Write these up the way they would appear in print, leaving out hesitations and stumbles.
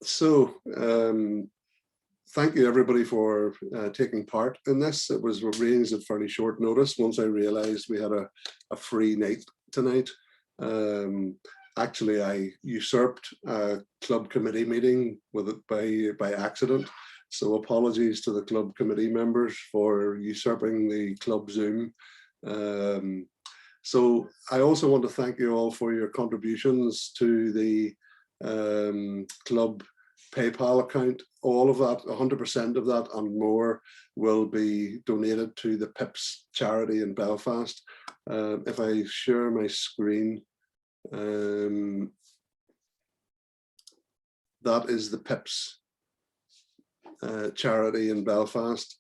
So thank you everybody for taking part in this. It was arranged at fairly short notice once I realized we had a free night tonight. Actually, I usurped a club committee meeting with it by accident. So apologies to the club committee members for usurping the club Zoom. So I also want to thank you all for your contributions to the club PayPal account. All of that, 100% of that and more will be donated to the PIPS charity in Belfast. If I share my screen, that is the PIPS charity in Belfast.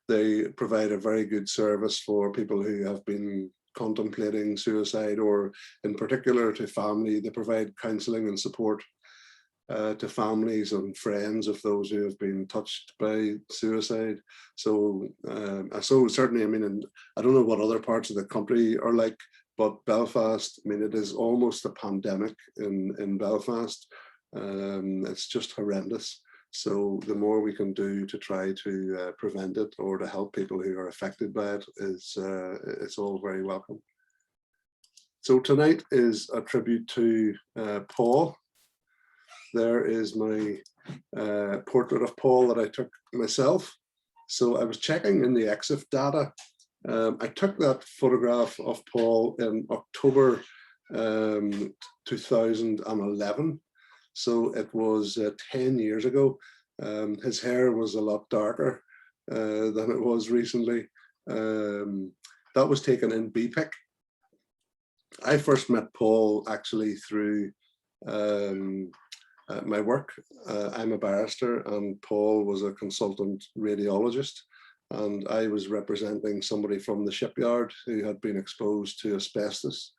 They provide a very good service for people who have been contemplating suicide, or in particular to family. They provide counselling and support to families and friends of those who have been touched by suicide. So, certainly, I mean, and I don't know what other parts of the country are like, but Belfast, I mean, it is almost a pandemic in Belfast. It's just horrendous. So the more we can do to try to prevent it or to help people who are affected by it is it's all very welcome. So tonight is a tribute to Paul. There is my portrait of Paul that I took myself. So I was checking in the EXIF data. I took that photograph of Paul in October 2011. So it was 10 years ago. His hair was a lot darker than it was recently. That was taken in BPIC. I first met Paul actually through my work. I'm a barrister and Paul was a consultant radiologist, and I was representing somebody from the shipyard who had been exposed to asbestos.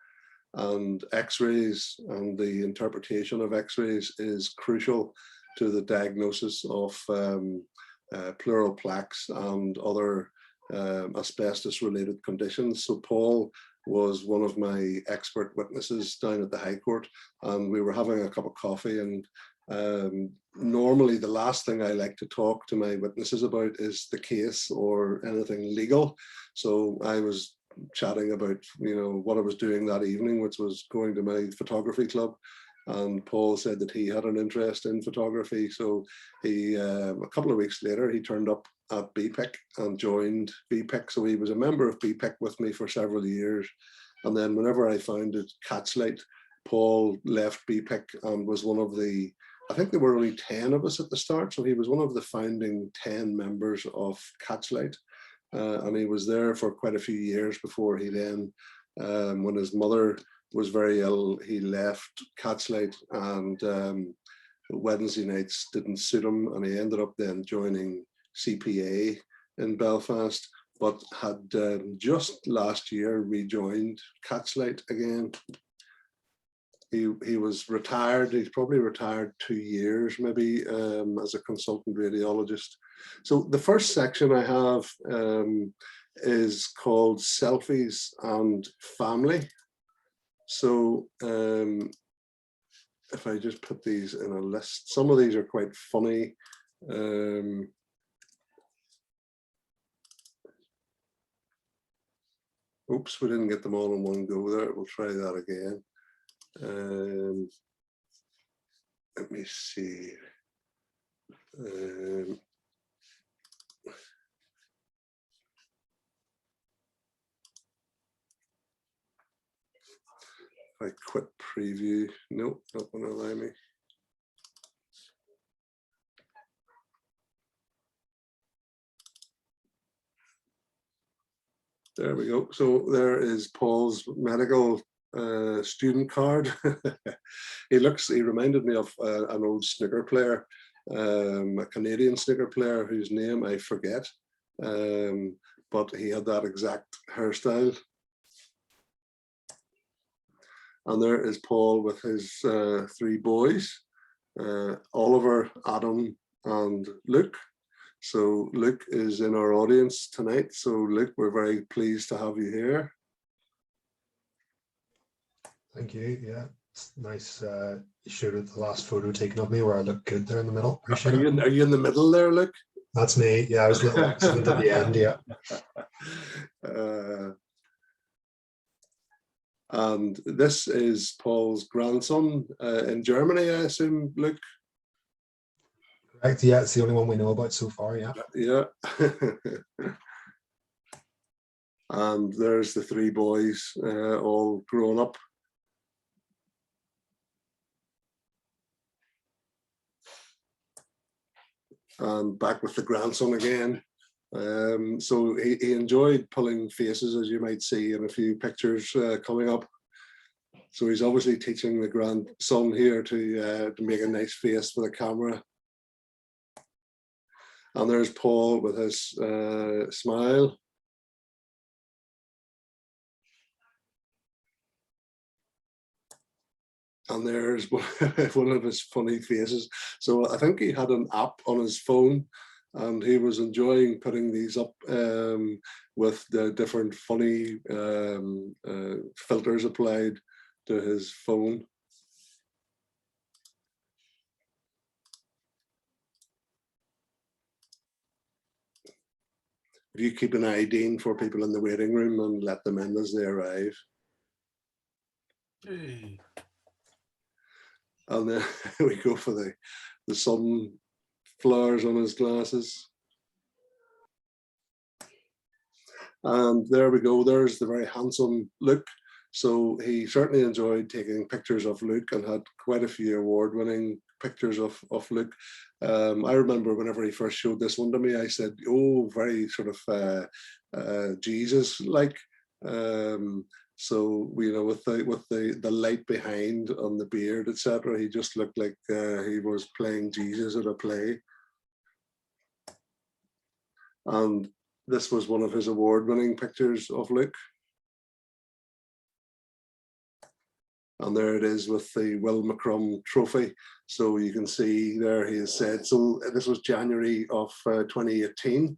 And X-rays and the interpretation of X-rays is crucial to the diagnosis of pleural plaques and other asbestos-related conditions. So Paul was one of my expert witnesses down at the High Court, and we were having a cup of coffee. And normally the last thing I like to talk to my witnesses about is the case or anything legal. So I was chatting about, you know, what I was doing that evening, which was going to my photography club, and Paul said that he had an interest in photography. So he a couple of weeks later he turned up at BPIC and joined BPIC. So he was a member of BPIC with me for several years, and then whenever I founded Catchlight, Paul left BPIC and was one of the, I think there were only 10 of us at the start, so he was one of the founding 10 members of Catchlight. And he was there for quite a few years before he then, when his mother was very ill, he left Catchlight, and Wednesday nights didn't suit him, and he ended up then joining CPA in Belfast, but had just last year rejoined Catchlight again. He was retired. He's probably retired 2 years maybe as a consultant radiologist. So the first section I have is called Selfies and Family. So if I just put these in a list, some of these are quite funny. Oops, we didn't get them all in one go there. We'll try that again. Let me see. If I quit preview, nope, not going to allow me. There we go. So there is Paul's medical student card. He reminded me of an old snooker player, a Canadian snooker player whose name I forget, but he had that exact hairstyle. And there is Paul with his 3 boys, Oliver, Adam, and Luke. So Luke is in our audience tonight. So Luke, we're very pleased to have you here. Thank you. Yeah, It's nice. You showed it the last photo taken of me where I look good there in the middle. Are Appreciate it. are you in the middle there, Luke? That's me. Yeah, I was a little accident at the end. Yeah. And this is Paul's grandson in Germany, I assume, Luke? Correct. Yeah, it's the only one we know about so far. Yeah. Yeah. And there's the three boys all grown up. And back with the grandson again. So he enjoyed pulling faces, as you might see in a few pictures coming up. So he's obviously teaching the grandson here to make a nice face for the camera. And there's Paul with his smile. And there's one of his funny faces. So I think he had an app on his phone and he was enjoying putting these up with the different funny filters applied to his phone. If you keep an eye, Dean, for people in the waiting room and let them in as they arrive. Hey. And then we go for the sunflowers on his glasses. And there we go, there's the very handsome Luke. So he certainly enjoyed taking pictures of Luke and had quite a few award-winning pictures of Luke. I remember whenever he first showed this one to me, I said, oh, very sort of Jesus-like. So, you know, with the light behind on the beard, etc., he just looked like he was playing Jesus at a play. And this was one of his award-winning pictures of Luke. And there it is with the Will McCrum trophy. So you can see there he has said, so this was January of 2018.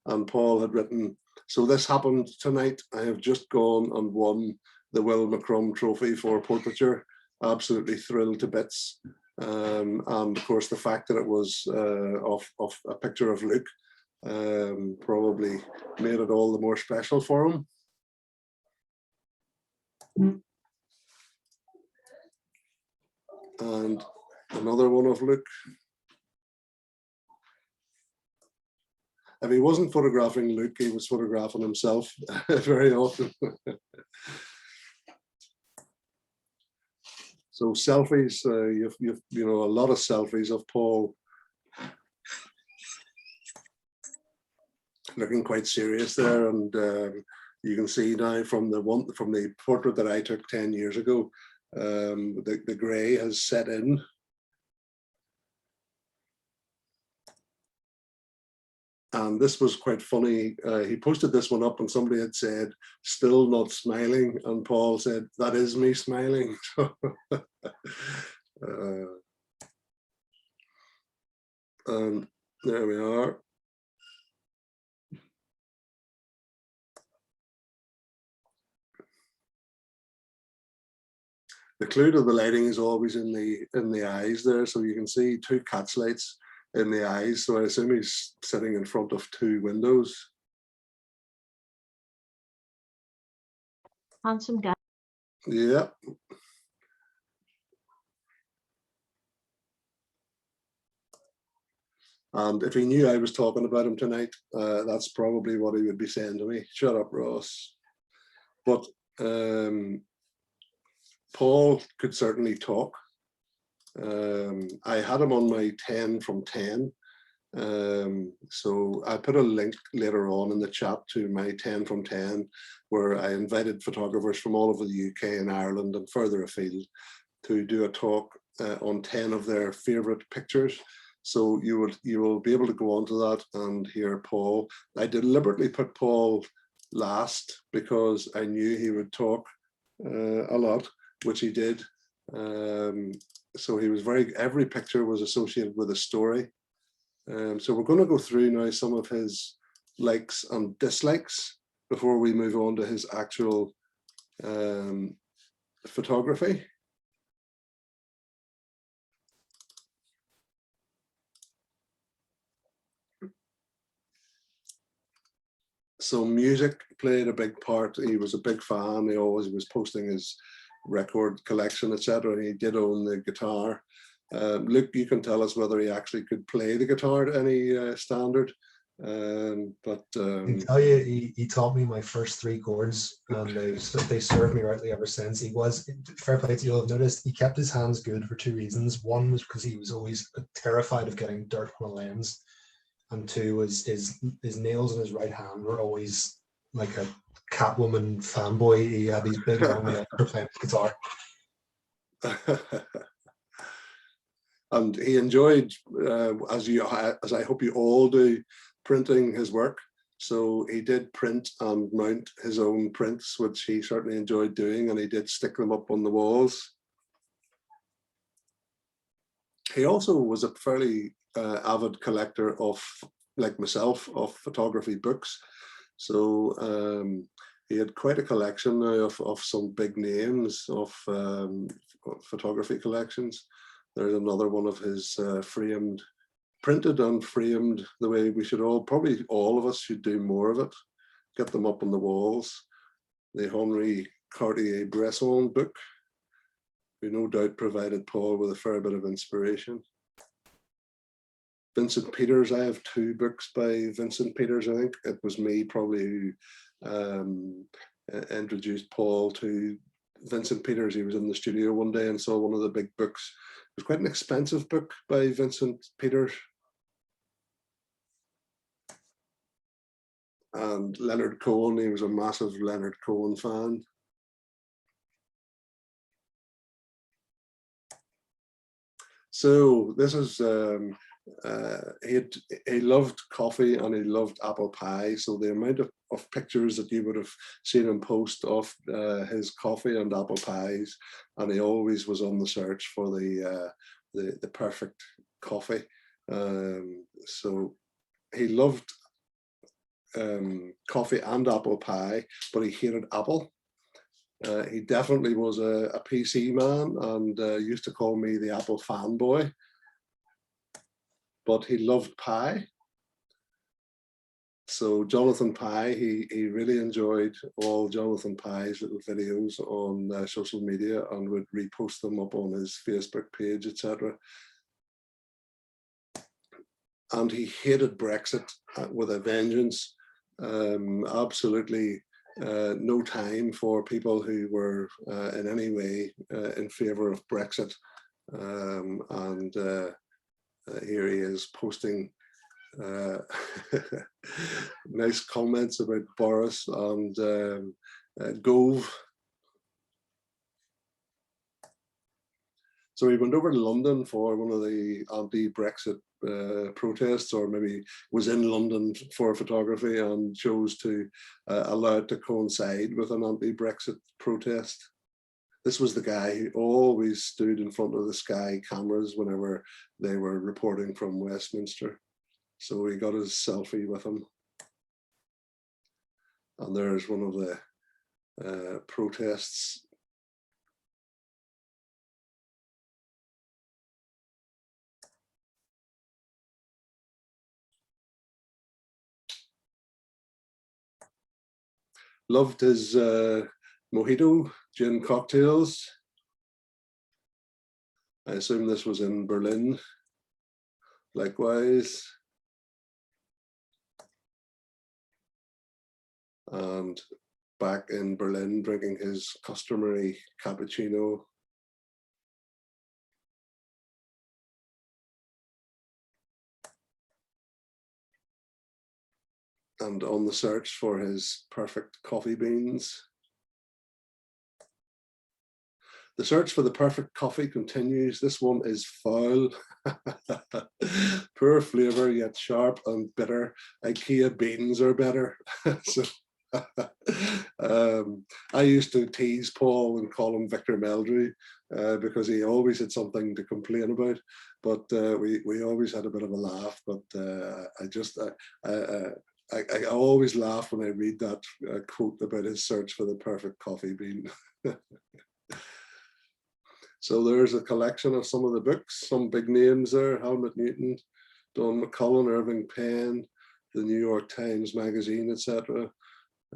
And Paul had written, so this happened tonight. I have just gone and won the Will McCrum trophy for portraiture. Absolutely thrilled to bits. And of course, the fact that it was of a picture of Luke probably made it all the more special for him. And another one of Luke. If he wasn't photographing Luke, he was photographing himself very often. So selfies, you've you know, a lot of selfies of Paul looking quite serious there, and you can see now from the portrait that I took 10 years ago, the grey has set in. And this was quite funny. He posted this one up and somebody had said, still not smiling. And Paul said, that is me smiling. And there we are. The clue to the lighting is always in the eyes there. So you can see two cat's lights in the eyes. So I assume he's sitting in front of two windows. Handsome guy. Yeah. And if he knew I was talking about him tonight, that's probably what he would be saying to me. Shut up, Ross. But Paul could certainly talk. I had him on my 10 from 10. So I put a link later on in the chat to my 10 from 10, where I invited photographers from all over the UK and Ireland and further afield to do a talk on 10 of their favorite pictures. So you will be able to go on to that and hear Paul. I deliberately put Paul last because I knew he would talk a lot, which he did. So he was every picture was associated with a story. So we're going to go through now some of his likes and dislikes before we move on to his actual photography. So music played a big part. He was a big fan. He always was posting his record collection, etc. And he did own the guitar. Luke, you can tell us whether he actually could play the guitar to any standard. I can tell you, he taught me my first three chords, and they served me rightly ever since. He was, fair play to you, you'll have noticed he kept his hands good for two reasons. One was because he was always terrified of getting dirt on a lens, and two was his nails in his right hand were always like a Catwoman fanboy. He had these big long nails for playing guitar. And he enjoyed, as I hope you all do, printing his work. So he did print and mount his own prints, which he certainly enjoyed doing, and he did stick them up on the walls. He also was a fairly avid collector of, like myself, of photography books. So he had quite a collection now of some big names of photography collections. There's another one of his framed, printed and framed the way we should probably all of us should do more of it. Get them up on the walls. The Henri Cartier-Bresson book, who no doubt provided Paul with a fair bit of inspiration. Vincent Peters, I have two books by Vincent Peters, I think. It was me probably who introduced Paul to Vincent Peters. He was in the studio one day and saw one of the big books. It was quite an expensive book by Vincent Peters. And Leonard Cohen, he was a massive Leonard Cohen fan. So this is, he loved coffee and he loved apple pie. So the amount of pictures that you would have seen him post of his coffee and apple pies, and he always was on the search for the perfect coffee. So he loved coffee and apple pie, but he hated Apple. He definitely was a PC man and used to call me the Apple fanboy, but he loved pie. So Jonathan Pie, he really enjoyed all Jonathan Pie's little videos on social media and would repost them up on his Facebook page, etc. And he hated Brexit with a vengeance. Absolutely no time for people who were in any way in favor of Brexit. And here he is posting nice comments about Boris and Gove. So he went over to London for one of the anti-Brexit protests, or maybe was in London for photography and chose to allow it to coincide with an anti-Brexit protest. This was the guy who always stood in front of the Sky cameras whenever they were reporting from Westminster. So he got his selfie with him. And there's one of the protests. Loved his mojito gin cocktails. I assume this was in Berlin. Likewise. And back in Berlin, drinking his customary cappuccino. And on the search for his perfect coffee beans. The search for the perfect coffee continues. This one is foul. Poor flavour, yet sharp and bitter. IKEA beans are better. So, I used to tease Paul and call him Victor Meldrew because he always had something to complain about. But we always had a bit of a laugh. But I always laugh when I read that quote about his search for the perfect coffee bean. So there's a collection of some of the books, some big names there: Helmut Newton, Don McCullen, Irving Penn, the New York Times Magazine, etc.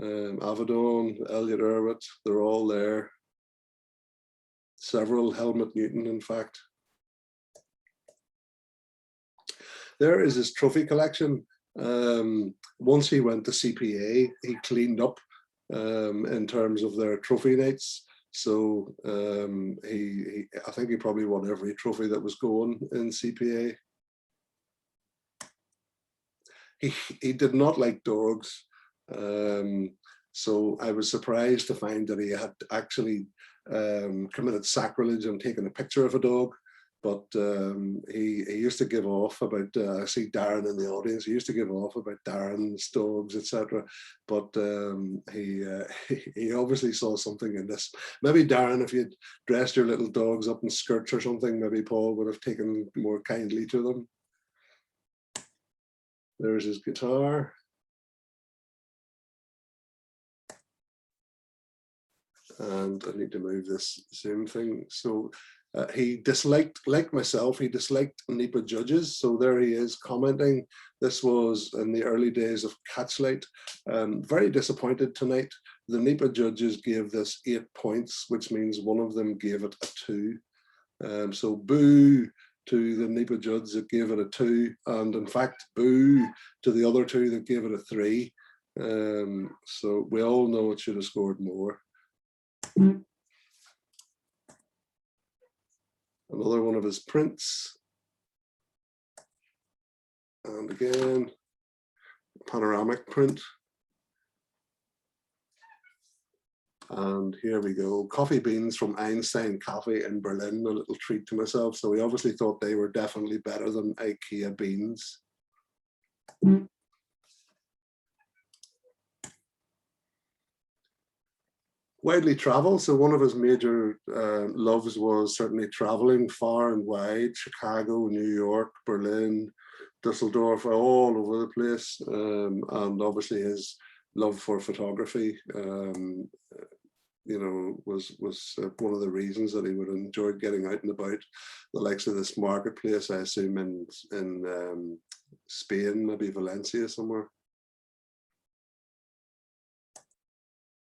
Avedon, Elliot Erwitt, they're all there. Several, Helmut Newton, in fact. There is his trophy collection. Once he went to CPA, he cleaned up in terms of their trophy nights. So I think he probably won every trophy that was going in CPA. He did not like dogs. So I was surprised to find that he had actually committed sacrilege and taken a picture of a dog. But he used to give off about, I see Darren in the audience, he used to give off about Darren's dogs, etc. But he obviously saw something in this. Maybe Darren, if you'd dressed your little dogs up in skirts or something, maybe Paul would have taken more kindly to them. There's his guitar. And I need to move this Zoom thing. So he disliked, like myself, he disliked NEPA judges. So there he is commenting. This was in the early days of Catchlight. Very disappointed tonight. The NEPA judges gave this 8 points, which means one of them gave it a 2. So boo to the NEPA judge that gave it a 2. And in fact, boo to the other 2 that gave it a 3. So we all know it should have scored more. Another one of his prints. And again, panoramic print. And here we go, coffee beans from Einstein Coffee in Berlin, a little treat to myself. So we obviously thought they were definitely better than IKEA beans. Widely traveled, so one of his major loves was certainly traveling far and wide, Chicago, New York, Berlin, Dusseldorf, all over the place, and obviously his love for photography, you know, was one of the reasons that he would enjoy getting out and about, the likes of this marketplace, I assume in Spain, maybe Valencia somewhere.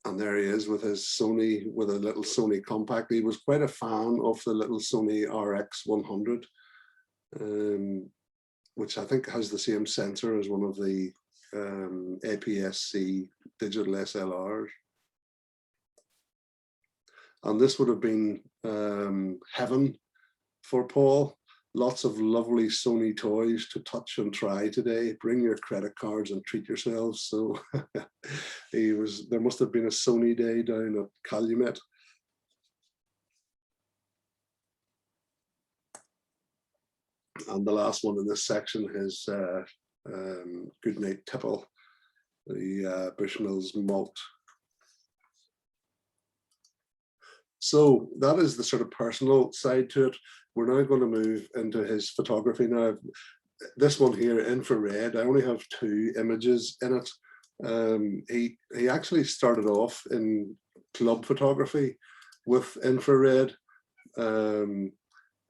And there he is with his Sony, with a little Sony compact. He was quite a fan of the little Sony RX100, which I think has the same sensor as one of the APS-C digital SLRs. And this would have been heaven for Paul. Lots of lovely Sony toys to touch and try today. Bring your credit cards and treat yourselves. So there must have been a Sony day down at Calumet. And the last one in this section is Goodnight Tipple, the Bushmills malt. So that is the sort of personal side to it. We're now going to move into his photography now. This one here, infrared, I only have 2 images in it. He actually started off in club photography with infrared. And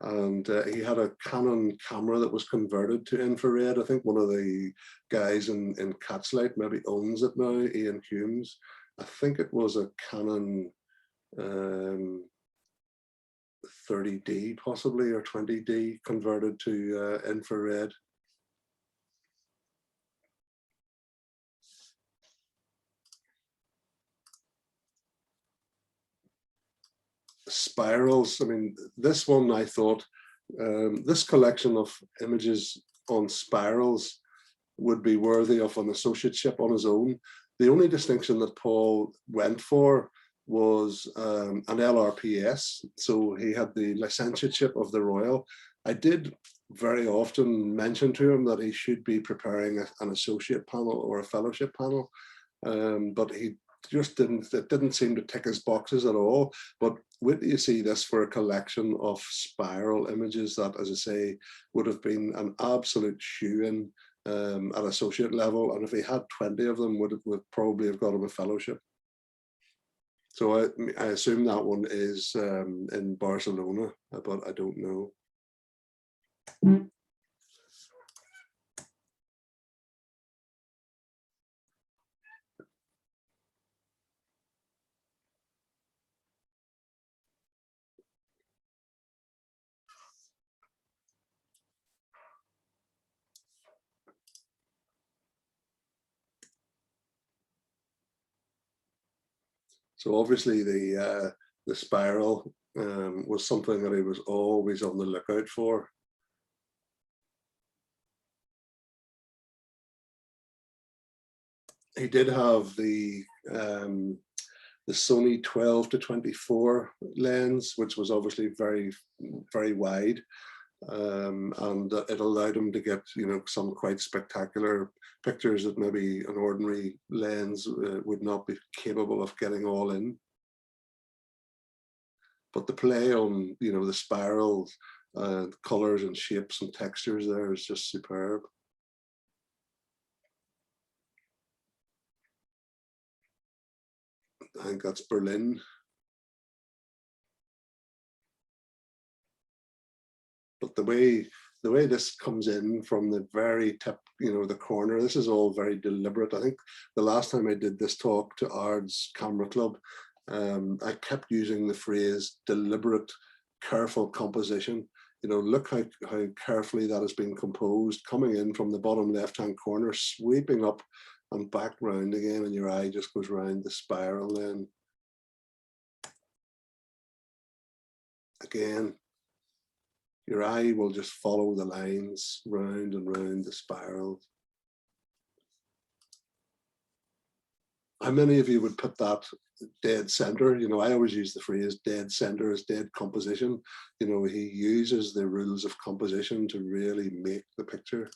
he had a Canon camera that was converted to infrared. I think one of the guys in Catchlight maybe owns it now, Ian Humes. I think it was a Canon 30D possibly, or 20D converted to infrared. Spirals, I mean, this one I thought, this collection of images on spirals would be worthy of an associateship on his own. The only distinction that Paul went for was an LRPS, so he had the licentiateship of the Royal. I did very often mention to him that he should be preparing an associate panel or a fellowship panel, but he just didn't seem to tick his boxes at all. But wait till you see this for a collection of spiral images that, as I say, would have been an absolute shoe-in at associate level, and if he had 20 of them, would probably have got him a fellowship. So I assume that one is in Barcelona, but I don't know. So obviously the spiral was something that he was always on the lookout for. He did have the Sony 12-24 lens, which was obviously very, very wide. And it allowed him to get, you know, some quite spectacular pictures that maybe an ordinary lens would not be capable of getting all in. But the play on, you know, the spirals, colors and shapes and textures there is just superb. I think that's Berlin. But the way this comes in from the very tip, you know, the corner, this is all very deliberate. I think the last time I did this talk to Ard's Camera Club, I kept using the phrase deliberate, careful composition. You know, look how carefully that has been composed, coming in from the bottom left-hand corner, sweeping up and back round again, and your eye just goes round the spiral then. Again, your eye will just follow the lines round and round the spirals. How many of you would put that dead center? You know, I always use the phrase dead center as dead composition. You know, he uses the rules of composition to really make the picture.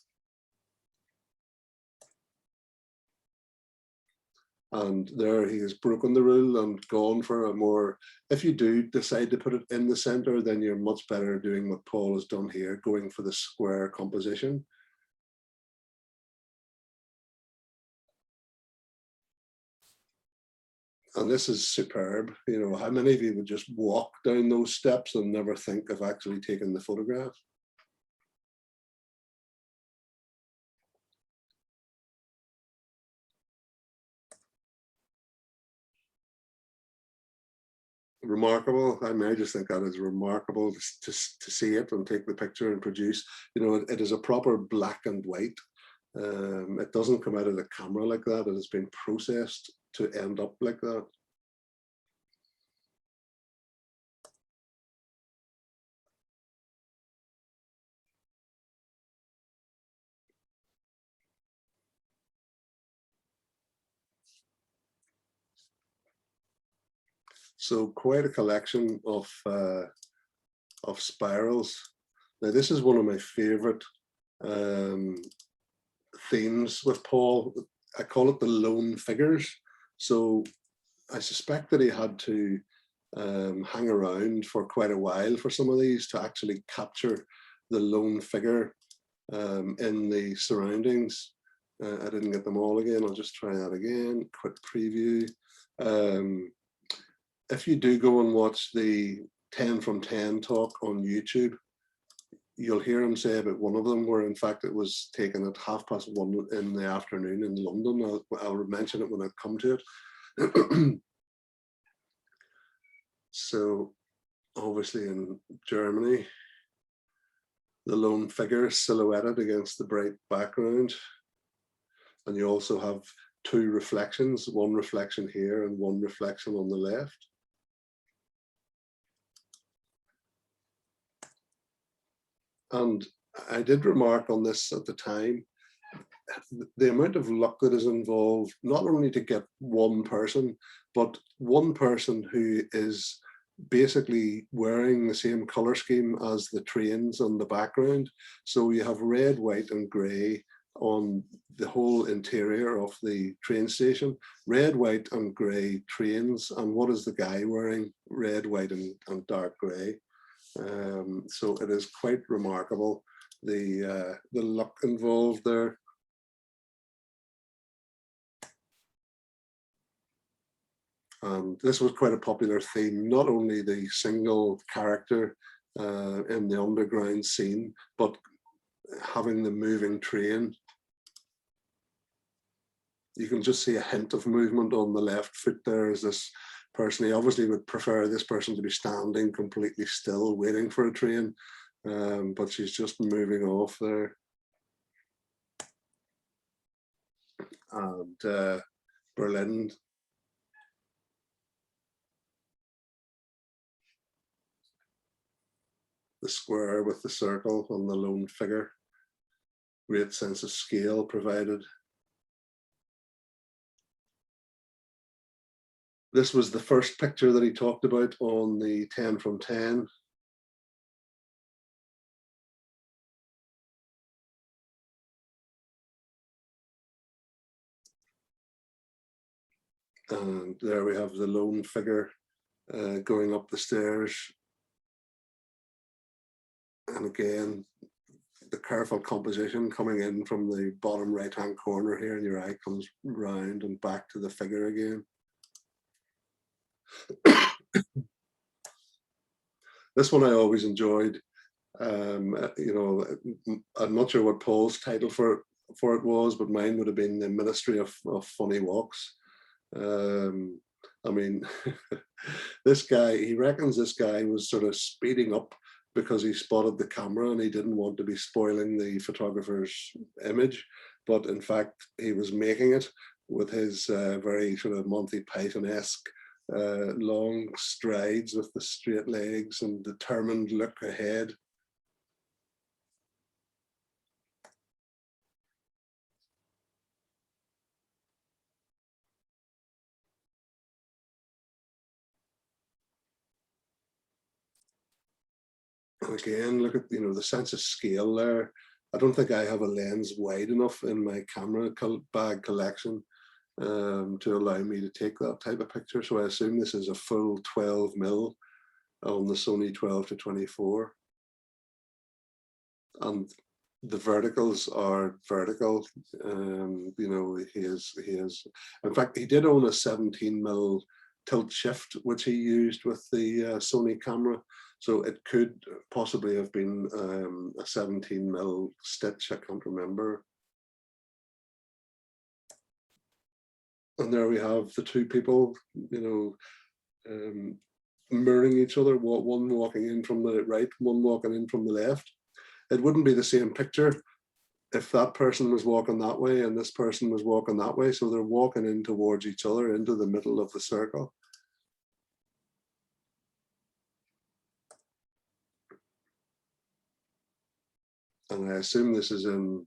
And there he has broken the rule and gone for a more, if you do decide to put it in the center, then you're much better doing what Paul has done here, going for the square composition. And this is superb. You know, how many of you would just walk down those steps and never think of actually taking the photograph? Remarkable. I mean, I just think that is remarkable to see it and take the picture and produce. You know, it is a proper black and white. It doesn't come out of the camera like that. It has been processed to end up like that. So quite a collection of spirals. Now this is one of my favorite themes with Paul. I call it the lone figures. So I suspect that he had to hang around for quite a while for some of these to actually capture the lone figure in the surroundings. I didn't get them all again. I'll just try that again. Quick preview. If you do go and watch the 10 from 10 talk on YouTube, you'll hear him say about one of them where in fact it was taken at 1:30 in the afternoon in London. I'll mention it when I come to it. So obviously in Germany, the lone figure silhouetted against the bright background. And you also have two reflections, one reflection here and one reflection on the left. And I did remark on this at the time, the amount of luck that is involved, not only to get one person, but one person who is basically wearing the same color scheme as the trains on the background. So you have red, white and gray on the whole interior of the train station, red, white and gray trains. And what is the guy wearing? Red, white and dark gray. So it is quite remarkable, the luck involved there. This was quite a popular theme, not only the single character in the underground scene, but having the moving train. You can just see a hint of movement on the left foot there as this person, he obviously would prefer this person to be standing completely still waiting for a train, but she's just moving off there. And Berlin. the square with the circle on the lone figure. Great sense of scale provided. This was the first picture that he talked about on the 10 from 10. And there we have the lone figure going up the stairs. And again, the careful composition coming in from the bottom right-hand corner here, and your eye comes round and back to the figure again. This one I always enjoyed. You know, I'm not sure what Paul's title for it was, but mine would have been the Ministry of Funny Walks. I mean, this guy, he reckons this guy was sort of speeding up because he spotted the camera and he didn't want to be spoiling the photographer's image. But in fact, he was making it with his very sort of Monty Python-esque long strides with the straight legs and determined look ahead. And again, look at, you know, the sense of scale there. I don't think I have a lens wide enough in my camera bag collection to allow me to take that type of picture. So I assume this is a full 12mm on the Sony 12-24. And the verticals are vertical. You know, he is, in fact, he did own a 17mm tilt shift, which he used with the Sony camera. So it could possibly have been a 17mm stitch, I can't remember. And there we have the two people, you know, mirroring each other, one walking in from the right, one walking in from the left. It wouldn't be the same picture if that person was walking that way and this person was walking that way. So they're walking in towards each other into the middle of the circle. And I assume this is in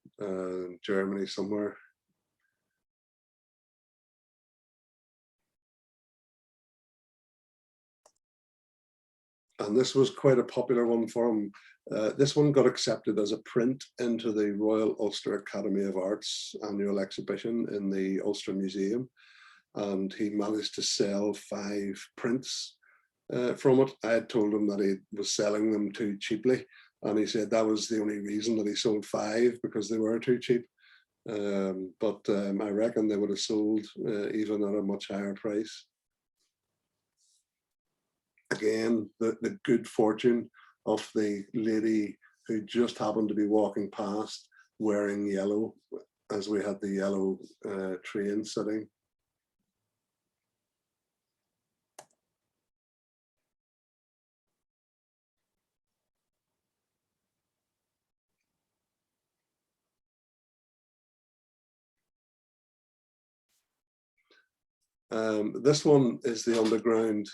Germany somewhere. And this was quite a popular one for him. This one got accepted as a print into the Royal Ulster Academy of Arts annual exhibition in the Ulster Museum. And he managed to sell 5 prints from it. I had told him that he was selling them too cheaply. And he said that was the only reason that he sold 5, because they were too cheap. But I reckon they would have sold even at a much higher price. Again, the good fortune of the lady who just happened to be walking past wearing yellow, as we had the yellow train sitting. This one is the underground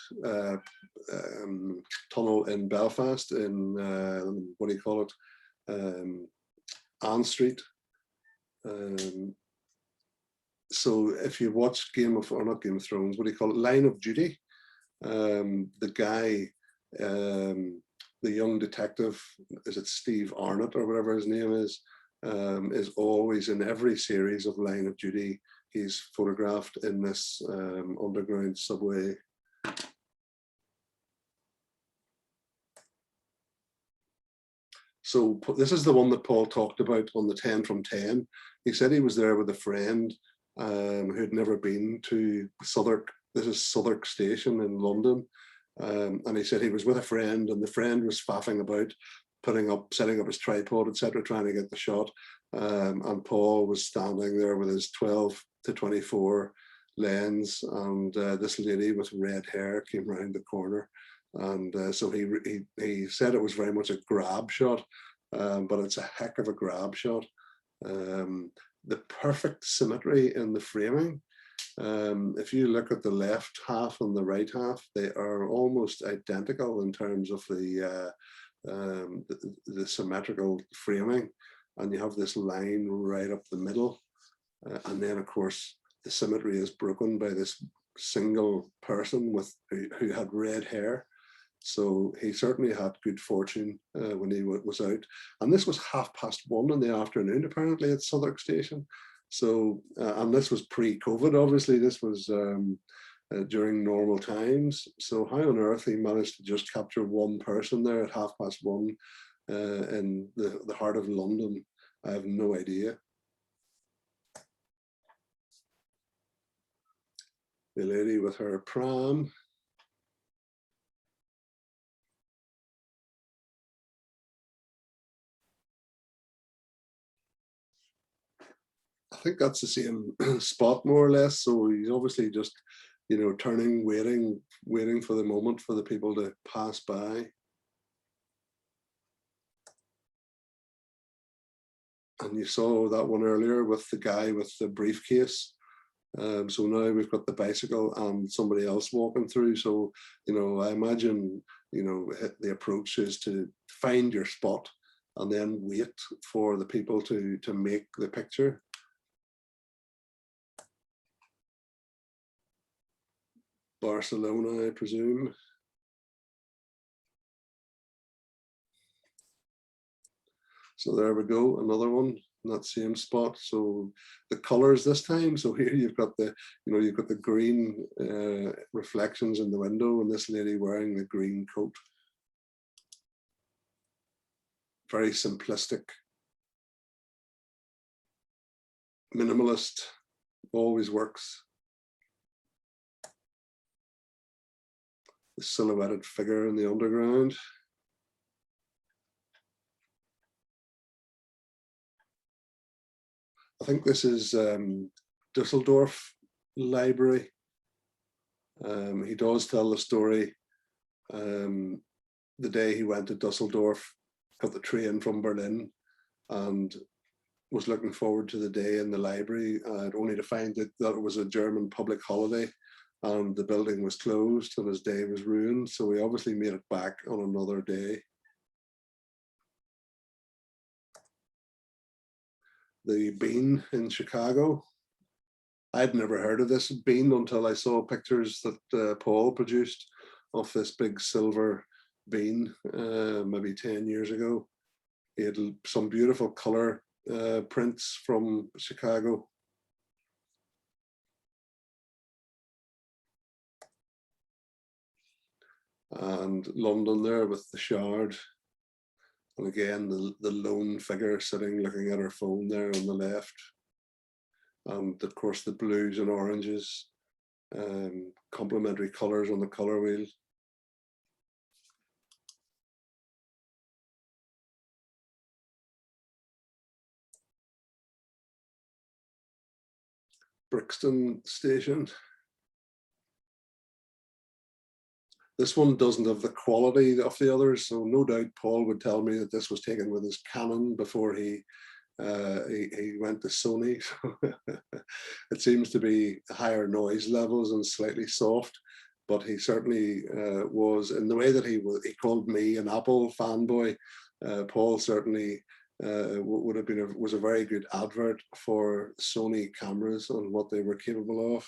tunnel in Belfast in, what do you call it, Ann Street. So if you watch not Game of Thrones, what do you call it, Line of Duty, the guy, the young detective, is it Steve Arnott or whatever his name is always in every series of Line of Duty. He's photographed in this underground subway. So this is the one that Paul talked about on the 10 from 10. He said he was there with a friend who'd never been to Southwark. This is Southwark Station in London. And he said he was with a friend and the friend was faffing about, setting up his tripod, etc., trying to get the shot. And Paul was standing there with his 12-24 lens, and this lady with red hair came round the corner. And so he said it was very much a grab shot, but it's a heck of a grab shot. The perfect symmetry in the framing. If you look at the left half and the right half, they are almost identical in terms of the the symmetrical framing, and you have this line right up the middle. And then, of course, the symmetry is broken by this single person who had red hair. So he certainly had good fortune when he was out. And this was 1:30 in the afternoon, apparently, at Southwark Station. So, and this was pre-COVID, obviously. This was during normal times. So how on earth he managed to just capture one person there at 1:30 in the heart of London, I have no idea. The lady with her pram. I think that's the same spot, more or less. So he's obviously just, you know, turning, waiting for the moment for the people to pass by. And you saw that one earlier with the guy with the briefcase. So now we've got the bicycle and somebody else walking through. So, you know, I imagine, you know, the approach is to find your spot and then wait for the people to make the picture. Barcelona, I presume. So there we go, another one in that same spot. So the colors this time. So here you've got the, you know, you've got the green reflections in the window, and this lady wearing the green coat. Very simplistic, minimalist, always works. The silhouetted figure in the underground. I think this is Dusseldorf Library. He does tell the story. The day he went to Dusseldorf, got the train from Berlin, and was looking forward to the day in the library, only to find that it was a German public holiday and the building was closed and his day was ruined. So he obviously made it back on another day. The Bean in Chicago. I'd never heard of this bean until I saw pictures that Paul produced of this big silver bean maybe 10 years ago. He had some beautiful color prints from Chicago. And London there with the Shard. And again, the lone figure sitting looking at her phone there on the left. And of course the blues and oranges, complementary colors on the color wheel. Brixton Station. This one doesn't have the quality of the others, so no doubt Paul would tell me that this was taken with his Canon before he went to Sony. It seems to be higher noise levels and slightly soft, but he certainly was, in the way that he called me an Apple fanboy. Paul certainly would have been was a very good advert for Sony cameras and what they were capable of.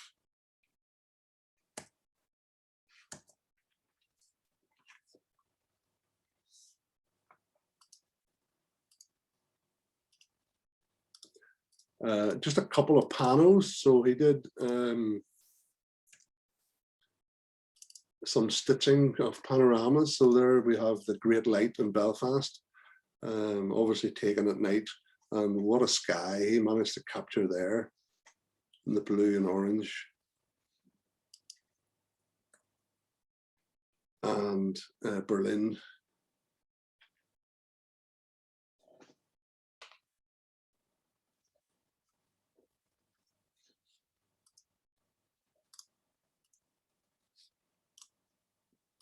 Just a couple of panos. So he did some stitching of panoramas. So there we have the Great Light in Belfast, obviously taken at night. And what a sky he managed to capture there in the blue and orange. And Berlin.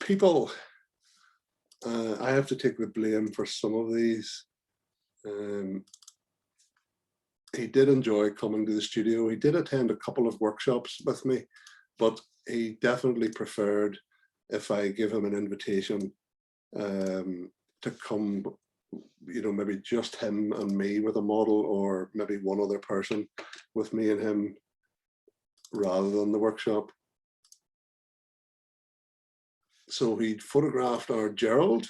People, I have to take the blame for some of these. He did enjoy coming to the studio. He did attend a couple of workshops with me, but he definitely preferred if I give him an invitation to come, maybe just him and me with a model, or maybe one other person with me and him rather than the workshop. So he photographed our Gerald,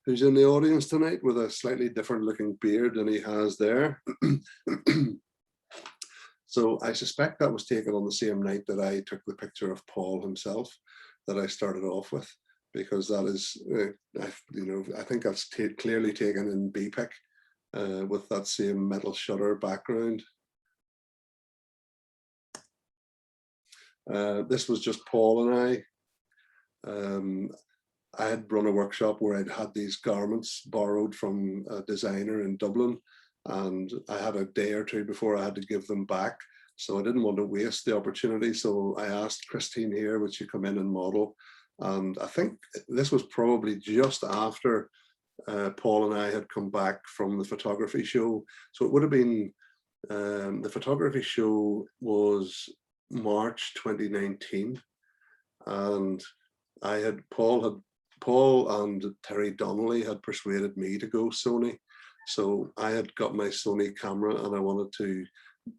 who's in the audience tonight, with a slightly different looking beard than he has there. So I suspect that was taken on the same night that I took the picture of Paul himself that I started off with, because that is, I think that's clearly taken in BPIC with that same metal shutter background. This was just Paul and I had run a workshop where I'd had these garments borrowed from a designer in Dublin, and I had a day or two before I had to give them back. So I didn't want to waste the opportunity. So I asked Christine here, would she come in and model? And I think this was probably just after Paul and I had come back from the photography show. So it would have been, the photography show was March 2019. And Paul and Terry Donnelly had persuaded me to go Sony. So I had got my Sony camera and I wanted to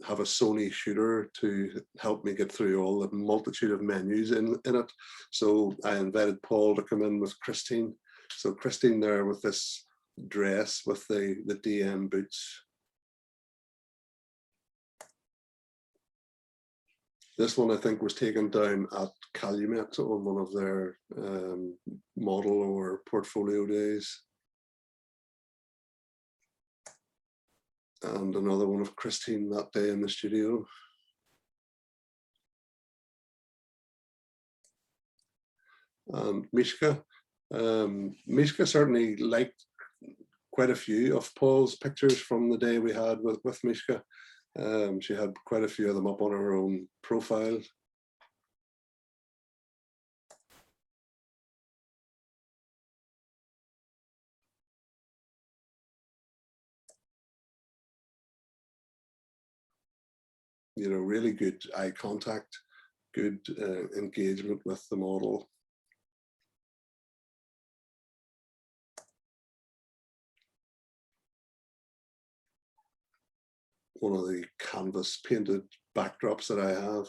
have a Sony shooter to help me get through all the multitude of menus in it. So I invited Paul to come in with Christine. So Christine there with this dress with the DM boots. This one, I think, was taken down at Calumet on one of their model or portfolio days. And another one of Christine that day in the studio. And Mishka. Mishka certainly liked quite a few of Paul's pictures from the day we had with Mishka. She had quite a few of them up on her own profile. Really good eye contact, good engagement with the model. One of the canvas painted backdrops that I have.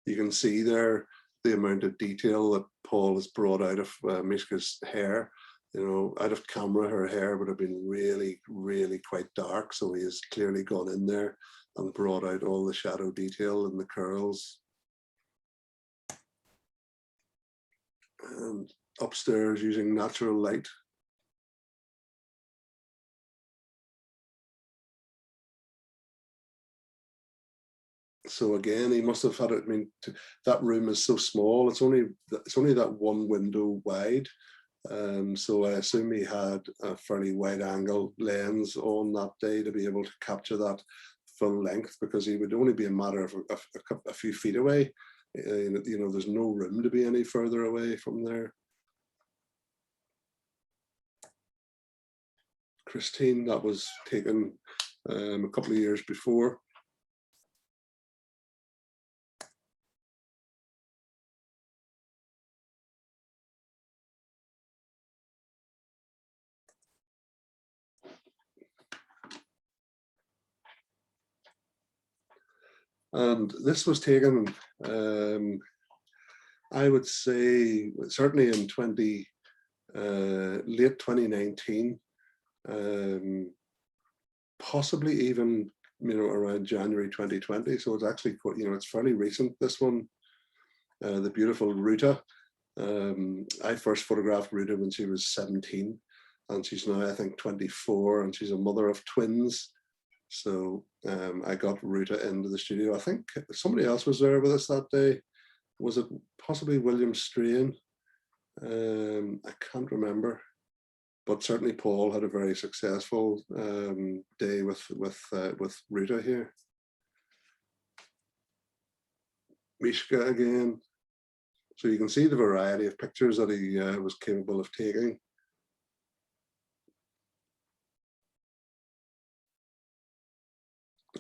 You can see there the amount of detail that Paul has brought out of Mishka's hair. Out of camera, her hair would have been really, really quite dark. So he has clearly gone in there and brought out all the shadow detail and the curls. And upstairs using natural light. So again, he must have had it. I mean, that room is so small. It's only that one window wide. So I assume he had a fairly wide angle lens on that day to be able to capture that full length, because he would only be a matter of a few feet away. There's no room to be any further away from there. Christine, that was taken a couple of years before. And this was taken, I would say, certainly in late 2019, possibly even around January 2020. So it's actually quite, it's fairly recent. This one, the beautiful Ruta. I first photographed Ruta when she was 17, and she's now, I think, 24, and she's a mother of twins. So I got Ruta into the studio. I think somebody else was there with us that day. Was it possibly William Strain? I can't remember, but certainly Paul had a very successful day with Ruta here. Mishka again. So you can see the variety of pictures that he was capable of taking.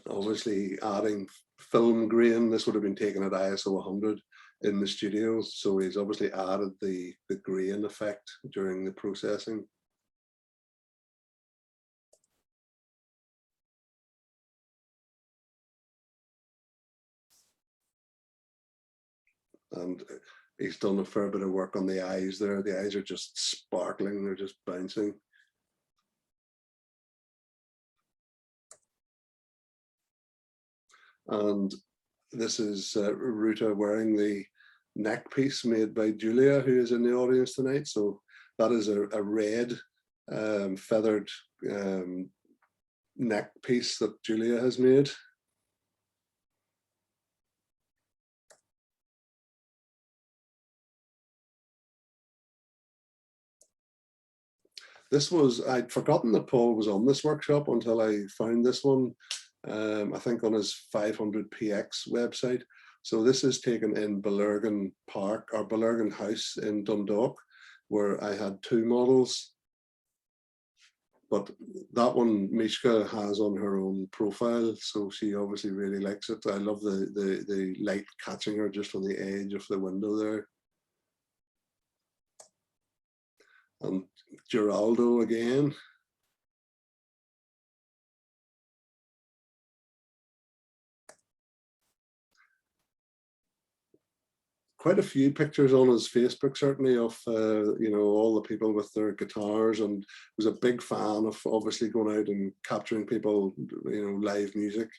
Obviously adding film grain, this would have been taken at ISO 100 in the studio. So he's obviously added the grain effect during the processing. And he's done a fair bit of work on the eyes there. The eyes are just sparkling, they're just bouncing. And this is Ruta wearing the neck piece made by Julia, who is in the audience tonight. So that is a red feathered neck piece that Julia has made. This was, I'd forgotten that Paul was on this workshop until I found this one, I think on his 500px website. So this is taken in Belurgan Park, or Belurgan House in Dundalk, where I had two models. But that one Mishka has on her own profile, so she obviously really likes it. I love the light catching her just on the edge of the window there. And Geraldo again. Quite a few pictures on his Facebook, certainly, of you know, all the people with their guitars, and was a big fan of obviously going out and capturing people, you know, live music.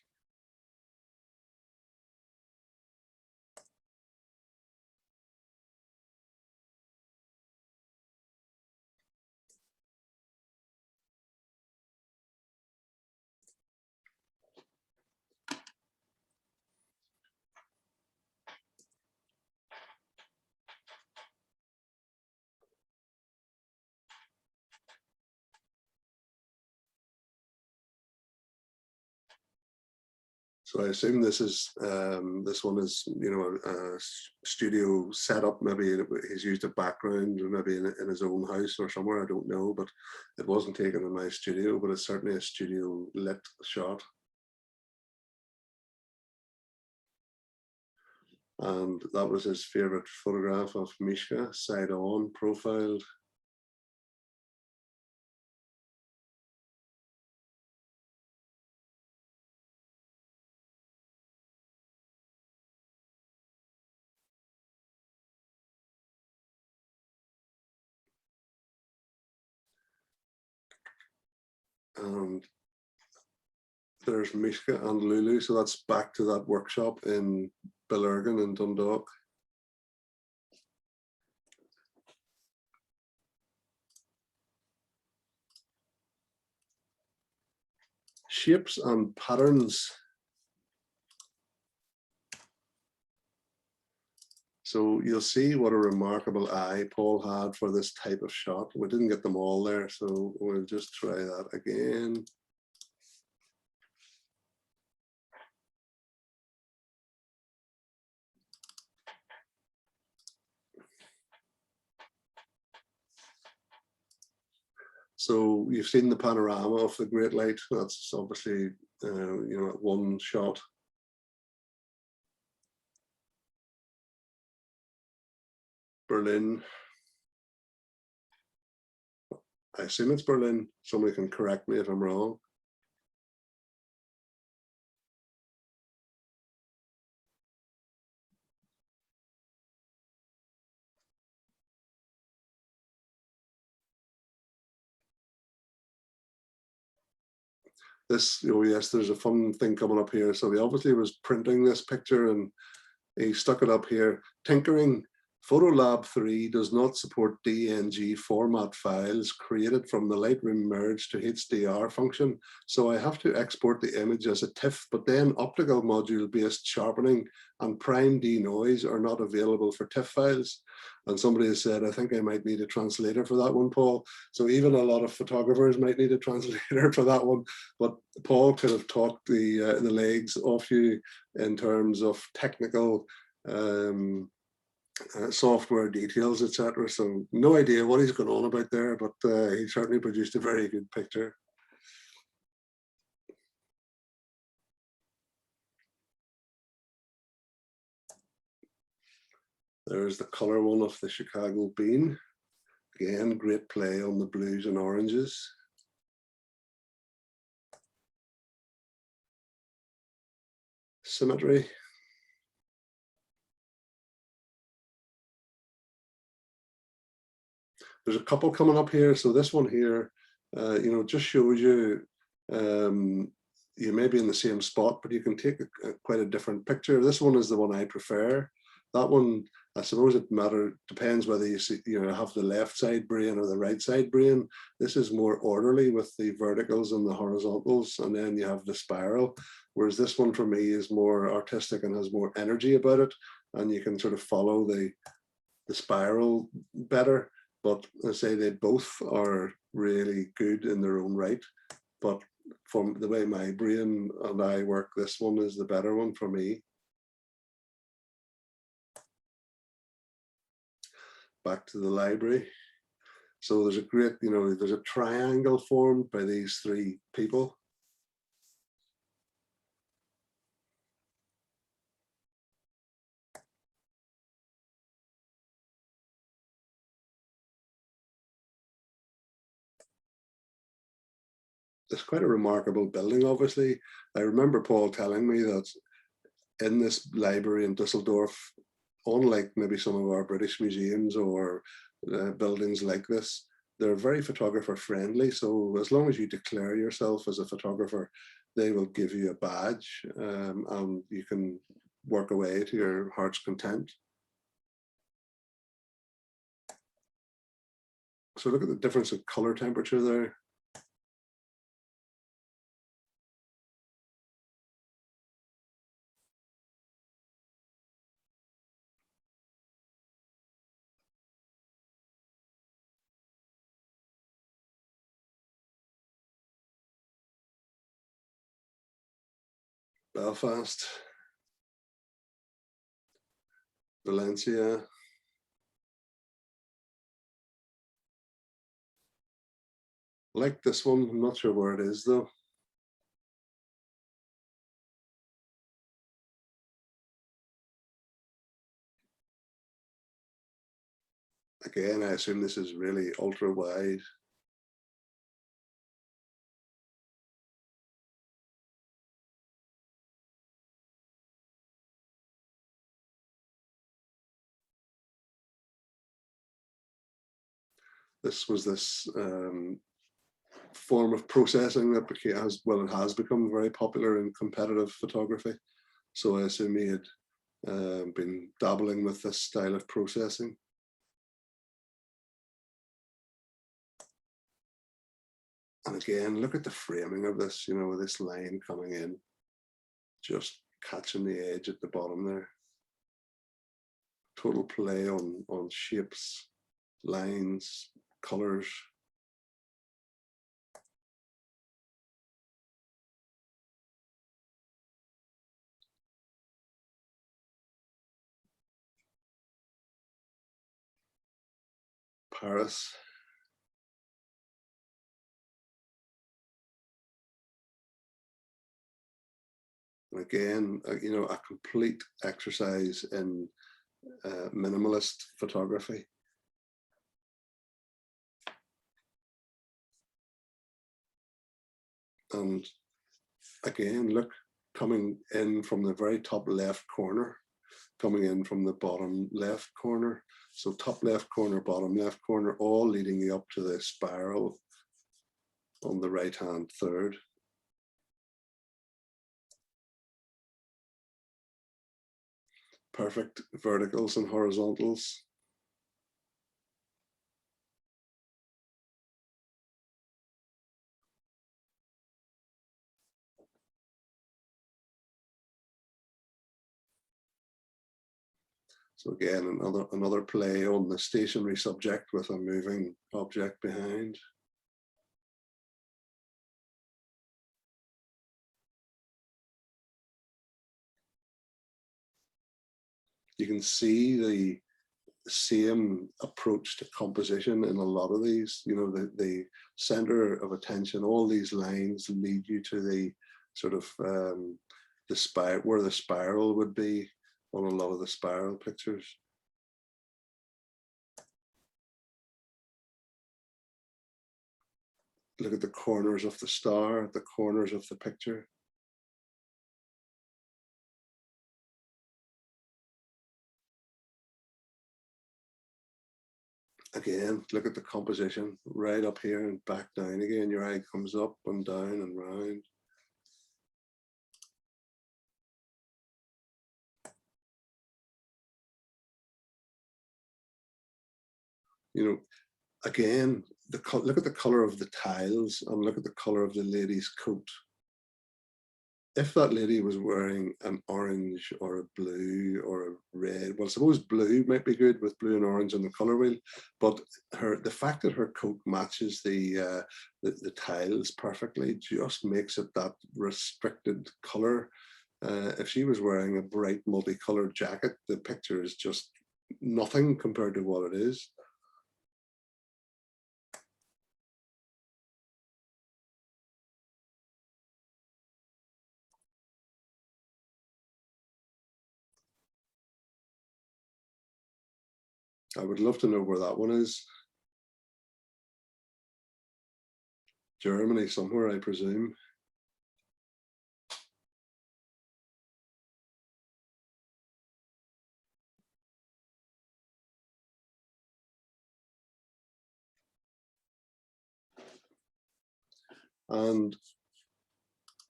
So I assume this is this one is, you know, a studio setup. Maybe he's used a background, or maybe in his own house or somewhere. I don't know, but it wasn't taken in my studio. But it's certainly a studio lit shot. And that was his favorite photograph of Mishka, side on, profiled. And there's Mishka and Lulu, so that's back to that workshop in Belurgan in Dundalk. Shapes and patterns. So you'll see what a remarkable eye Paul had for this type of shot. We didn't get them all there, so we'll just try that again. So you've seen the panorama of the Great Light. That's obviously, you know, one shot. Berlin. I assume it's Berlin. Somebody can correct me if I'm wrong. This, oh yes, there's a fun thing coming up here. So he obviously was printing this picture and he stuck it up here. Tinkering. Photolab 3 does not support DNG format files created from the Lightroom merge to HDR function. So I have to export the image as a TIFF, but then optical module based sharpening and prime denoise are not available for TIFF files. And somebody has said, I think I might need a translator for that one, Paul. So even a lot of photographers might need a translator for that one. But Paul could have talked the legs off you in terms of technical software details, etc. So no idea what he's going on about there, but he certainly produced a very good picture. There's the color one of the Chicago bean. Again, great play on the blues and oranges. Symmetry. There's a couple coming up here. So this one here, you know, just shows you, you may be in the same spot, but you can take quite a different picture. This one is the one I prefer. That one, I suppose it depends whether you see, you know, have the left side brain or the right side brain. This is more orderly with the verticals and the horizontals, and then you have the spiral. Whereas this one for me is more artistic and has more energy about it, and you can sort of follow the spiral better. But I say they both are really good in their own right. But from the way my brain and I work, this one is the better one for me. Back to the library. So there's a great, you know, there's a triangle formed by these three people. It's quite a remarkable building, obviously. I remember Paul telling me that in this library in Dusseldorf, unlike maybe some of our British museums or buildings like this, they're very photographer friendly. So as long as you declare yourself as a photographer, they will give you a badge, and you can work away to your heart's content. So look at the difference of color temperature there. Belfast, Valencia. Like this one, I'm not sure where it is though. Again, I assume this is really ultra wide. This was this form of processing that it has become very popular in competitive photography. So I assume he had been dabbling with this style of processing. And again, look at the framing of this, you know, with this line coming in, just catching the edge at the bottom there. Total play on shapes, lines, colors. Paris. And again, you know, a complete exercise in minimalist photography. And again, look, coming in from the very top left corner, coming in from the bottom left corner. So top left corner, bottom left corner, all leading you up to the spiral on the right hand third. Perfect verticals and horizontals. So again, another play on the stationary subject with a moving object behind. You can see the same approach to composition in a lot of these. You know, the center of attention, all these lines lead you to the sort of the spiral, where the spiral would be on a lot of the spiral pictures. look at the corners of the star, the corners of the picture. Again, look at the composition right up here and back down again. Your eye comes up and down and round. You know, again, look at the color of the tiles and look at the color of the lady's coat. If that lady was wearing an orange or a blue or a red, well, suppose blue might be good with blue and orange on the color wheel, but the fact that her coat matches the tiles perfectly just makes it that restricted color. If she was wearing a bright multicolored jacket, the picture is just nothing compared to what it is. I would love to know where that one is. Germany somewhere, I presume. And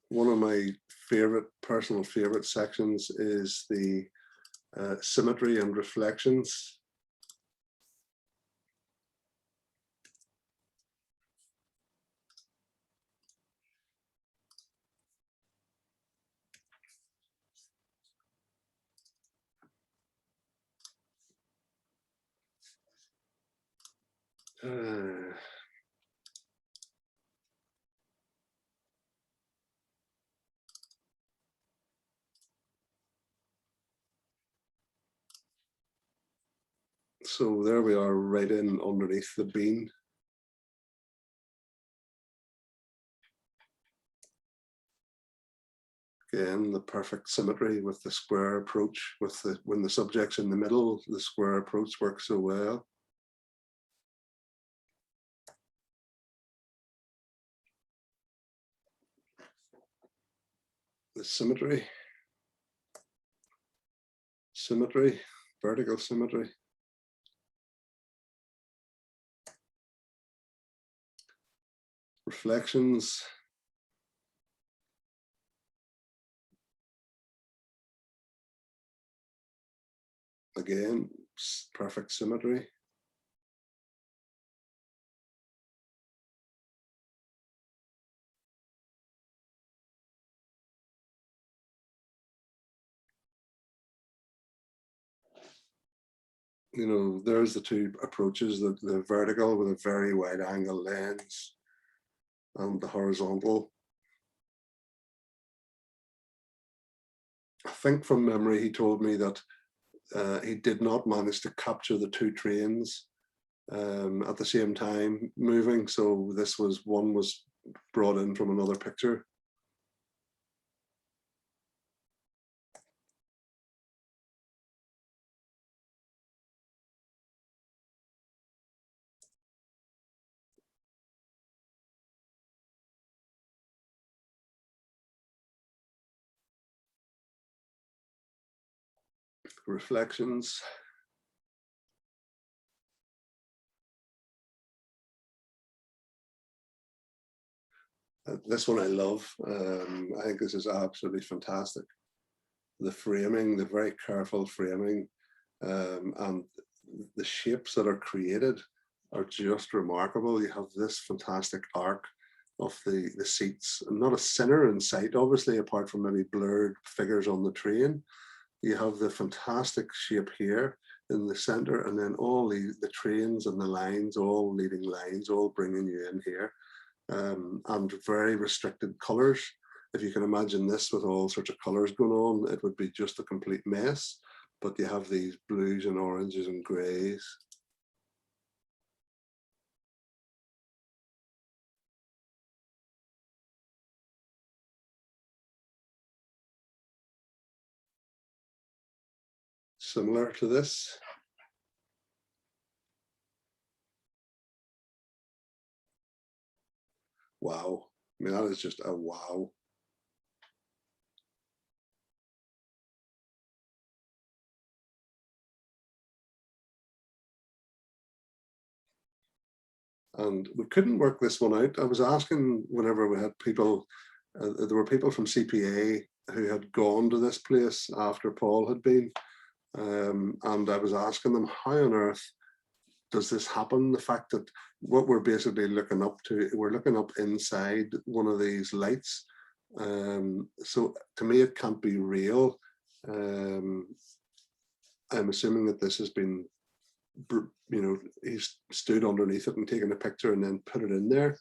one of my personal favorite sections is the Symmetry and Reflections. So there we are, right in underneath the bean. Again, the perfect symmetry with the square approach, when the subject's in the middle, the square approach works so well. The symmetry, vertical symmetry. Reflections. Again, perfect symmetry. You know, there's the two approaches, the vertical with a very wide angle lens and the horizontal. I think from memory, he told me that he did not manage to capture the two trains at the same time moving. So one was brought in from another picture. Reflections. This one I love. I think this is absolutely fantastic. The framing, the very careful framing, and the shapes that are created are just remarkable. You have this fantastic arc of the seats, not a center in sight, obviously, apart from maybe blurred figures on the train. You have the fantastic shape here in the center, and then all the trains and the lines, all leading lines, all bringing you in here, and very restricted colors. If you can imagine this with all sorts of colors going on, it would be just a complete mess. But you have these blues and oranges and grays. Similar to this. wow. I mean, that is just a wow. And we couldn't work this one out. I was asking whenever we had people, there were people from CPA who had gone to this place after Paul had been, and I was asking them, how on earth does this happen? The fact that what we're basically looking up to, we're looking up inside one of these lights. So to me, it can't be real. I'm assuming that this has been, you know, he's stood underneath it and taken a picture and then put it in there,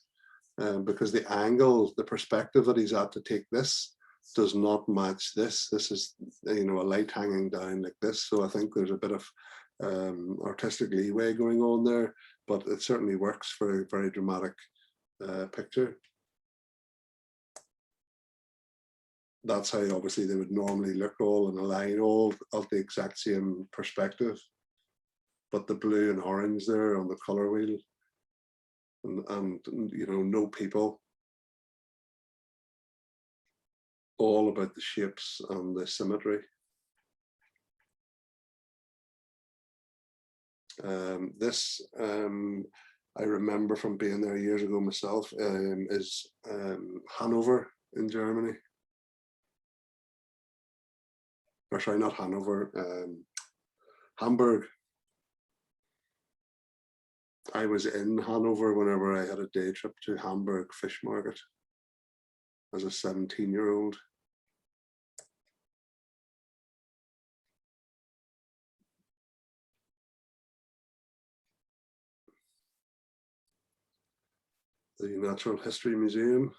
because the angle, the perspective that he's at to take this does not match this. This is, you know, a light hanging down like this. So I think there's a bit of artistic leeway going on there, but it certainly works for a very dramatic picture. That's how obviously they would normally look, all in a line, all of the exact same perspective. But the blue and orange there on the color wheel, and you know, no people. All about the shapes and the symmetry. This, I remember from being there years ago myself, is Hanover in Germany. Or sorry, not Hanover, Hamburg. I was in Hanover whenever I had a day trip to Hamburg Fish Market as a 17-year-old. The Natural History Museum.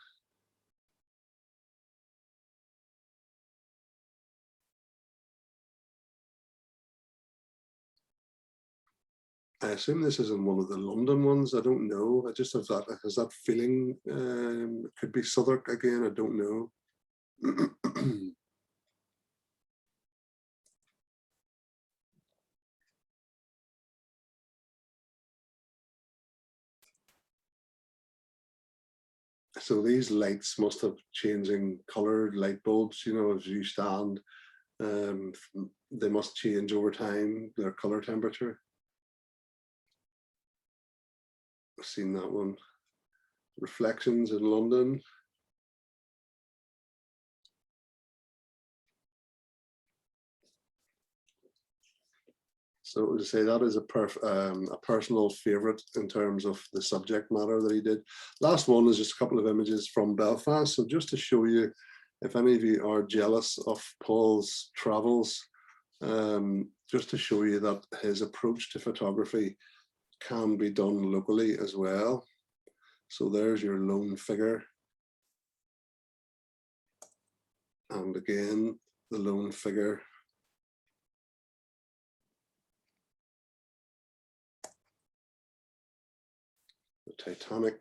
I assume this is in one of the London ones. I don't know. I just have that, has that feeling. It could be Southwark again. I don't know. So these lights must have changing colored light bulbs, you know, as you stand. They must change over time, their color temperature. I've seen that one. Reflections in London. So to say, that is a personal favorite in terms of the subject matter that he did. Last one is just a couple of images from Belfast. So just to show you, if any of you are jealous of Paul's travels, just to show you that his approach to photography can be done locally as well. So there's your lone figure. And again, the lone figure. The Titanic.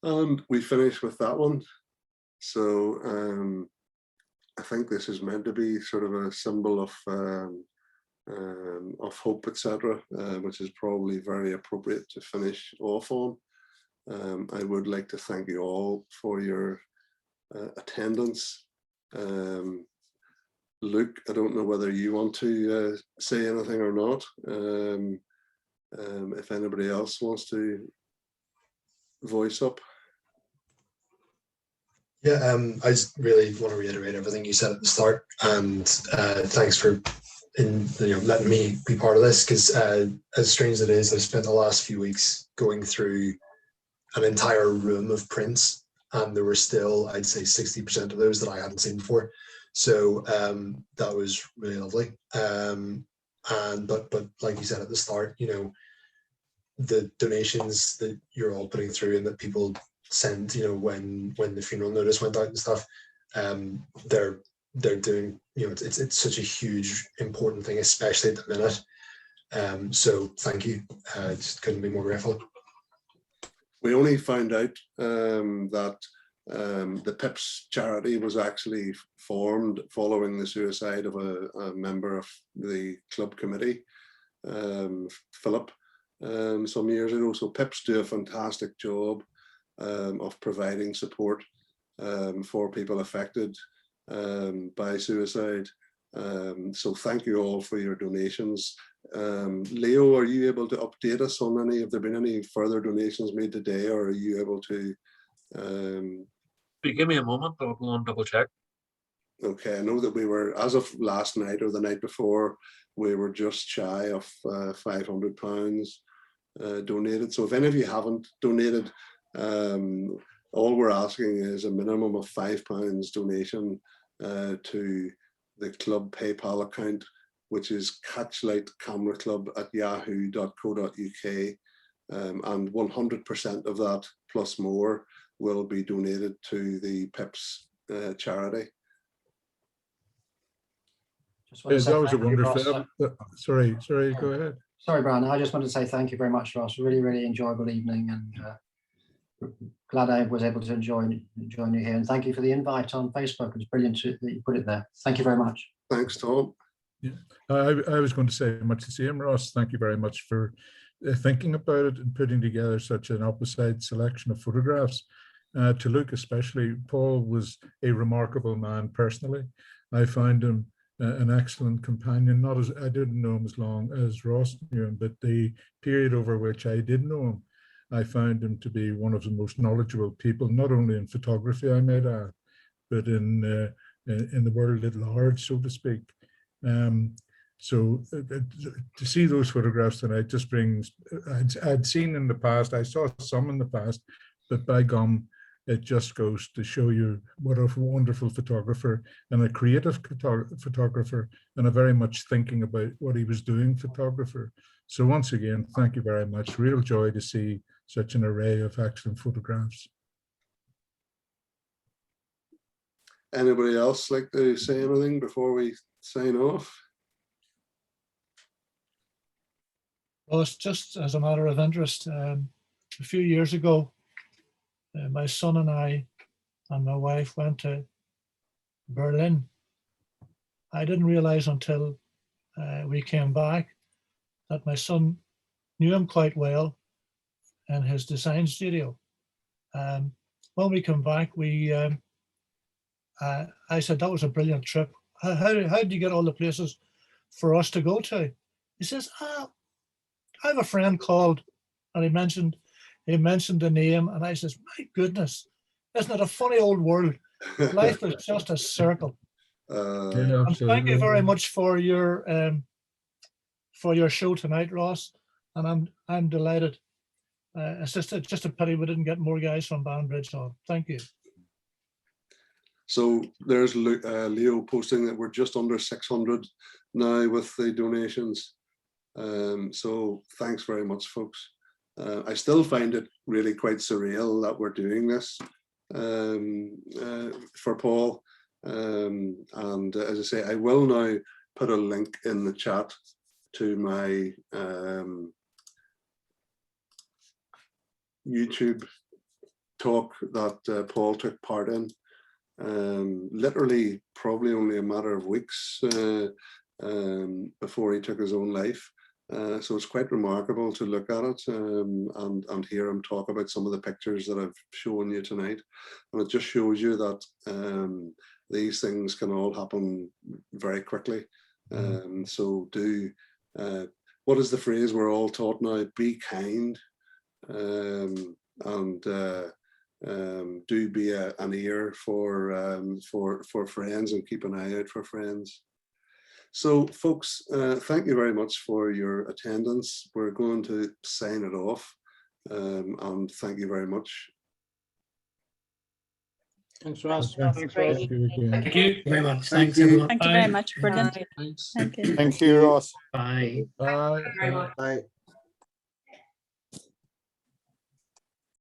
And we finish with that one. So I think this is meant to be sort of a symbol of hope, etc., which is probably very appropriate to finish off on. I would like to thank you all for your attendance. Luke, I don't know whether you want to say anything or not. If anybody else wants to voice up. Yeah, I just really want to reiterate everything you said at the start, and thanks for letting me be part of this, because as strange as it is, I've spent the last few weeks going through an entire room of prints, and there were still, I'd say, 60% of those that I hadn't seen before. So that was really lovely. But like you said at the start, you know, the donations that you're all putting through and that people send, you know, when the funeral notice went out and stuff, they're they're doing, it's such a huge, important thing, especially at the minute. So thank you. Just couldn't be more grateful. We only found out that the PIPS charity was actually formed following the suicide of a member of the club committee, Philip, some years ago. So PIPS do a fantastic job of providing support for people affected by suicide. So thank you all for your donations. Leo, are you able to update us on any? Have there been any further donations made today, or are you able to? Give me a moment, I'll go and double check. Okay, I know that we were, as of last night or the night before, we were just shy of £500 donated. So if any of you haven't donated, all we're asking is a minimum of £5 donation to the club PayPal account, which is catchlightcameraclub@yahoo.co.uk, and 100% of that plus more will be donated to the PIPS charity. That was a wonderful. Sorry, go ahead. Sorry, Brian. I just wanted to say thank you very much, Ross. Really, really enjoyable evening, and glad I was able to join you here. And thank you for the invite on Facebook. It's brilliant that you put it there. Thank you very much. Thanks, Tom. Yeah, I was going to say much the same, Ross. Thank you very much for thinking about it and putting together such an opposite selection of photographs. To Luke especially, Paul was a remarkable man personally. I found him an excellent companion. I didn't know him as long as Ross knew him, but the period over which I did know him, I found him to be one of the most knowledgeable people, not only in photography, I might add, but in the world at large, so to speak. So to see those photographs tonight just brings, I'd seen in the past, I saw some in the past, but by gum, it just goes to show you what a wonderful photographer and a creative photographer and a very much thinking about what he was doing photographer. So once again, thank you very much. Real joy to see such an array of excellent photographs. Anybody else like to say anything before we sign off? Well, it's just as a matter of interest. A few years ago, my son and I and my wife went to Berlin. I didn't realize until we came back that my son knew him quite well in his design studio. When we come back, I said, that was a brilliant trip. How did you get all the places for us to go to? He says, I have a friend called, and he mentioned the name, and I says, my goodness, isn't it a funny old world? Life is just a circle. Yeah, and thank you very much for your show tonight, Ross, and I'm delighted. It's just a pity we didn't get more guys from Banbridge on. Thank you. So there's Leo posting that we're just under 600 now with the donations. So thanks very much, folks. I still find it really quite surreal that we're doing this for Paul. And as I say, I will now put a link in the chat to my YouTube talk that Paul took part in. Literally probably only a matter of weeks before he took his own life. So it's quite remarkable to look at it and hear him talk about some of the pictures that I've shown you tonight. And it just shows you that these things can all happen very quickly. So what is the phrase we're all taught now? Be kind, and do be an ear for friends and keep an eye out for friends. So folks, thank you very much for your attendance. We're going to sign it off, and thank you very much. Thanks, Ross. Thank you. Thank you very much. Thanks, everyone. Thank you very much. Brilliant. Thanks. Thank you. Thank you, Ross. Bye. Bye. Bye.